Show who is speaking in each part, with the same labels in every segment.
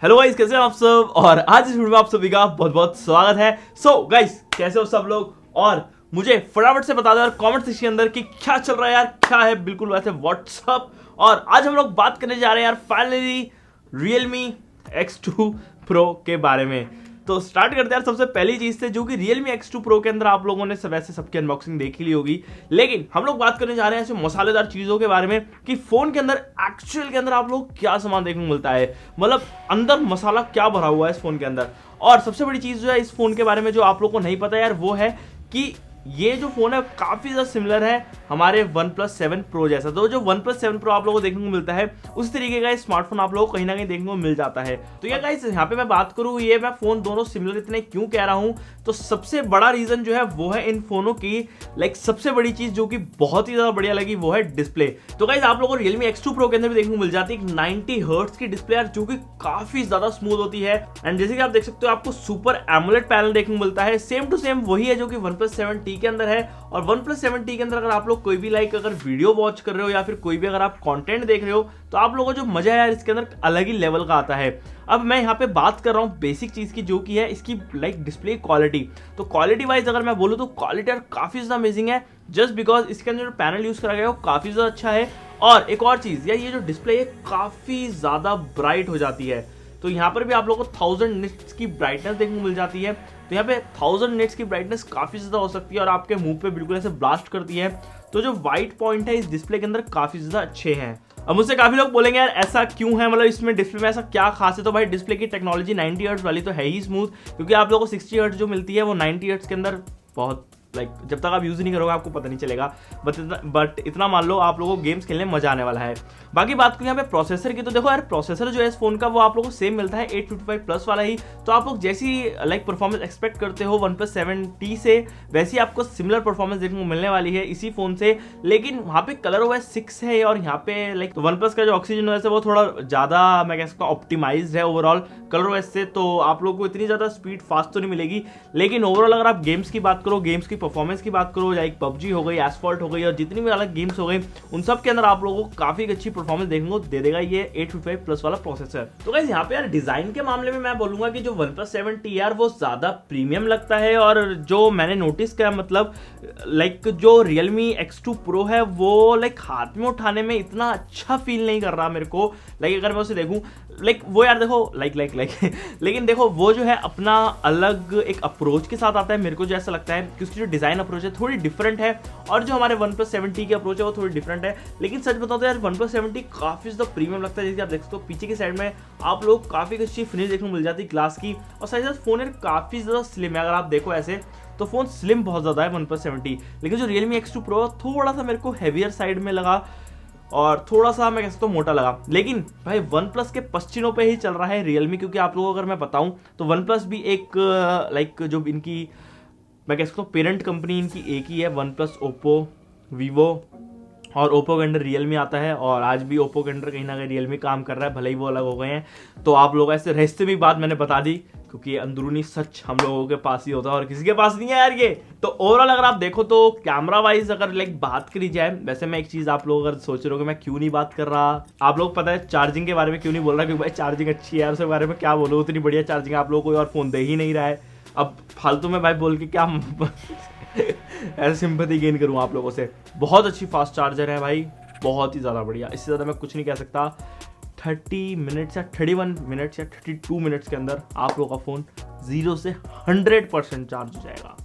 Speaker 1: Hello guys, कैसे हैं आप सब। और आज इस वीडियो में आप सभी का बहुत बहुत स्वागत है। सो गाइस, कैसे हो सब लोग, और मुझे फटाफट से बता दो यार कमेंट सेक्शन के अंदर कि क्या चल रहा है यार, क्या है बिल्कुल वैसे व्हाट्सअप। और आज हम लोग बात करने जा रहे हैं यार फाइनली Realme X2 Pro के बारे में। तो स्टार्ट करते हैं यार सबसे पहली चीज से, जो कि Realme X2 Pro के अंदर आप लोगों ने वैसे सबकी अनबॉक्सिंग देखी ली होगी, लेकिन हम लोग बात करने जा रहे हैं ऐसे मसालेदार चीजों के बारे में कि फोन के अंदर एक्चुअल के अंदर आप लोग क्या सामान देखने को मिलता है, मतलब अंदर मसाला क्या भरा हुआ है इस फोन के अंदर। और सबसे बड़ी चीज जो है इस फोन के बारे में जो आप लोग को नहीं पता यार, वो है कि ये जो फोन है काफी ज्यादा सिमिलर है हमारे OnePlus 7 Pro जैसा। तो जो OnePlus 7 Pro आप लोगों को देखने को मिलता है उस तरीके का स्मार्टफोन आप लोगों को कहीं ना कहीं देखने को मिल जाता है। तो ये गाइस, यहाँ पे मैं बात करूँ ये मैं फोन दोनों सिमिलर इतने क्यों कह रहा हूँ, तो सबसे बड़ा रीजन जो है वो है इन फोनों की सबसे बड़ी चीज जो कि बहुत ही ज्यादा बढ़िया लगी वो है डिस्प्ले। तो गाइस, आप लोगों को Realme X2 Pro के अंदर भी देखने को मिल जाती है 90 हर्ट्ज की डिस्प्ले यार, जो कि काफी ज्यादा स्मूथ होती है। एंड जैसे कि आप देख सकते हो आपको सुपर एमोलेड पैनल देखने को मिलता है, सेम टू सेम वही है जो कि OnePlus 7T के अंदर है। और OnePlus 7T के अंदर अगर आप लोग कोई भी अगर वीडियो वॉच कर रहे हो या फिर कोई भी अगर आप कंटेंट देख रहे हो, तो आप लोगों को जो मजा है यार इसके अंदर अलग ही लेवल का आता है। अब मैं यहाँ पे बात कर रहा हूँ बेसिक चीज की, जो कि है इसकी डिस्प्ले क्वालिटी। तो क्वालिटी वाइज अगर मैं बोलूँ तो क्वालिटी यार काफी ज्यादा अमेजिंग है, जस्ट बिकॉज इसके अंदर जो पैनल यूज करा गया है वो काफी ज्यादा अच्छा है। और एक और चीज यार, ये जो डिस्प्ले है काफी ज्यादा ब्राइट हो जाती है। तो यहाँ पर भी आप लोगों को 1000 निट्स की ब्राइटनेस देखने को मिल जाती है। तो यहाँ पे 1000 निट्स की ब्राइटनेस काफी ज्यादा हो सकती है और आपके मुंह पे बिल्कुल ऐसे ब्लास्ट करती है। तो जो व्हाइट पॉइंट है इस डिस्प्ले के अंदर काफी ज्यादा अच्छे हैं। अब मुझसे काफी लोग बोलेंगे यार ऐसा क्यों है, मतलब इसमें डिस्प्ले में ऐसा क्या खास है। तो भाई डिस्प्ले की टेक्नोलॉजी 90 हर्ट्ज वाली तो है ही स्मूथ, क्योंकि आप लोगों को 60 हर्ट्ज जो मिलती है वो 90 हर्ट्ज के अंदर बहुत जब तक आप यूज नहीं करोगे आपको पता नहीं चलेगा। बट इतना मान लो आप लोगों को गेम्स खेलने में मजा आने वाला है। बाकी बात करें यहाँ पे प्रोसेसर की, तो देखो यार प्रोसेसर जो है इस फोन का वो आप लोगों को सेम मिलता है 855 प्लस वाला ही। तो आप लोग जैसी परफॉर्मेंस एक्सपेक्ट करते हो OnePlus 7T से, वैसी आपको सिमिलर परफॉर्मेंस देखने को मिलने वाली है इसी फोन से। लेकिन वहाँ पे कलर OS 6 है और यहाँ पे तो OnePlus का जो ऑक्सीजन OS है वो थोड़ा ज्यादा मैं कह सकता हूँ ऑप्टिमाइज्ड है ओवरऑल कलर OS से। तो आप लोगों को इतनी ज्यादा स्पीड फास्ट तो नहीं मिलेगी, लेकिन ओवरऑल अगर आप गेम्स की बात करो, गेम्स की परफॉर्मेंस की बात करो, लाइक PUBG हो गई, एसफॉल्ट हो गई और जितनी भी अलग गेम्स हो गई, उन सब के अंदर आप लोगों को काफी अच्छी परफॉर्मेंस देखने को दे देगा ये 855 प्लस वाला प्रोसेसर। तो गाइस, यहाँ पे यार डिजाइन के मामले में मैं बोलूंगा कि जो OnePlus 7T यार वो ज्यादा प्रीमियम लगता है। और जो मैंने नोटिस किया, मतलब जो Realme X2 Pro है वो हाथ में उठाने में इतना अच्छा फील नहीं कर रहा मेरे को। अगर मैं उसे देखूं वो यार देखो लेकिन देखो वो जो है अपना अलग एक अप्रोच के साथ आता है। मेरे को जो ऐसा लगता है कि उसकी जो डिजाइन अप्रोच है थोड़ी डिफरेंट है, और जो हमारे OnePlus 7T की अप्रोच है वो थोड़ी डिफरेंट है। लेकिन सच बताओ तो यार OnePlus 7T काफी ज्यादा प्रीमियम लगता है। जैसे आप देख सकते हो पीछे की साइड में आप लोग काफी अच्छी फिनिश देखने को मिल जाती है ग्लास की, और साथ ही साथ फोन यार काफी ज्यादा स्लिम है। अगर आप देखो ऐसे तो फोन स्लिम बहुत ज्यादा है OnePlus 7T। लेकिन जो Realme X2 Pro थोड़ा सा मेरे को हैवियर साइड में लगा और थोड़ा सा मैं कह सकता हूँ मोटा लगा। लेकिन भाई OnePlus के पश्चिनों पे ही चल रहा है Realme, क्योंकि आप लोगों को अगर मैं बताऊं तो OnePlus भी एक जो इनकी मैं कह सकता हूँ पेरेंट कंपनी इनकी एक ही है। OnePlus, Oppo, Vivo, और Oppo के अंडर Realme आता है, और आज भी Oppo के अंडर कहीं ना कहीं Realme काम कर रहा है, भले ही वो अलग हो गए हैं। तो आप लोग ऐसे रहते भी बात मैंने बता दी, क्योंकि अंदरूनी सच हम लोगों के पास ही होता है और किसी के पास नहीं है यार ये। तो ओवरऑल अगर आप देखो तो कैमरा वाइज अगर बात करी जाए, वैसे मैं एक चीज आप लोग अगर सोच रहे हो कि मैं क्यों नहीं बात कर रहा, आप लोग पता है चार्जिंग के बारे में क्यों नहीं बोल रहा, क्योंकि भाई चार्जिंग अच्छी है यार, उसके बारे में क्या बोलो, उतनी बढ़िया चार्जिंग आप लोग कोई और फोन दे ही नहीं रहा है। अब फालतू में भाई बोल के क्या ऐसे सिंपैथी गेन करूँ आप लोगों से। बहुत अच्छी फास्ट चार्जर है भाई, बहुत ही ज़्यादा बढ़िया, इससे ज़्यादा मैं कुछ नहीं कह सकता। 30 मिनट्स या 31 मिनट्स या 32 मिनट्स के अंदर आप लोगों का फ़ोन 0 से 100% चार्ज हो जाएगा।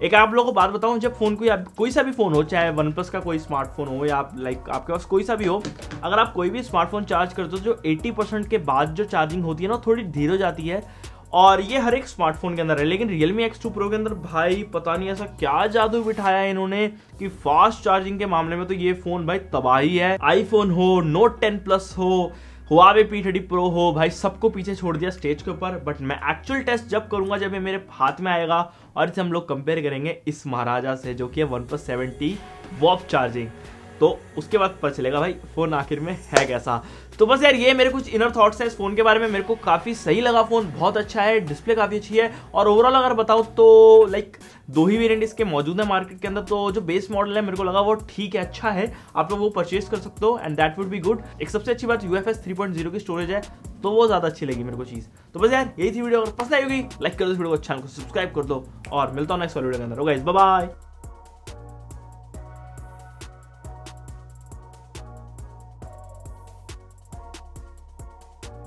Speaker 1: एक आप लोगों को बात बताऊं, जब फोन कोई सा भी फोन हो, चाहे OnePlus का कोई स्मार्टफोन हो या आपके पास कोई सा भी हो, अगर आप कोई भी स्मार्टफोन चार्ज करते हो जो 80% के बाद जो चार्जिंग होती है ना थोड़ी धीरे हो जाती है, और ये हर एक स्मार्टफोन के अंदर है। लेकिन Realme X2 Pro के अंदर भाई पता नहीं ऐसा क्या जादू बिठाया है इन्होंने कि फास्ट चार्जिंग के मामले में तो ये फोन भाई तबाही है। आईफोन हो, Note 10 Plus हो, Huawei P30 Pro हो, भाई सबको पीछे छोड़ दिया स्टेज के ऊपर। बट मैं एक्चुअल टेस्ट जब करूंगा जब ये मेरे हाथ में आएगा, और इसे हम लोग कंपेयर करेंगे इस महाराजा से जो कि है OnePlus 7T वॉप चार्जिंग। तो उसके बाद पता चलेगा भाई फोन आखिर में है कैसा। तो बस यार ये मेरे कुछ इनर थॉट्स हैं इस फोन के बारे में। मेरे को काफी सही लगा, फोन बहुत अच्छा है, डिस्प्ले काफी अच्छी है, और ओवरऑल अगर बताऊं तो लाइक 2 ही वेरिएंट इसके मौजूद है मार्केट के अंदर। तो जो बेस मॉडल है मेरे को लगा वो ठीक है, अच्छा है, आप लोग वो परचेज कर सकते हो and that would be good. एक सबसे अच्छी बात UFS 3.0 की स्टोरेज है, तो वो ज्यादा अच्छी लगी मेरे को चीज। तो बस यार यही थी वीडियो, अगर पसंद आई होगी लाइक कर दो, वीडियो को चैनल को सब्सक्राइब कर दो, और मिलता हूं नेक्स्ट वीडियो के अंदर। Guys bye bye.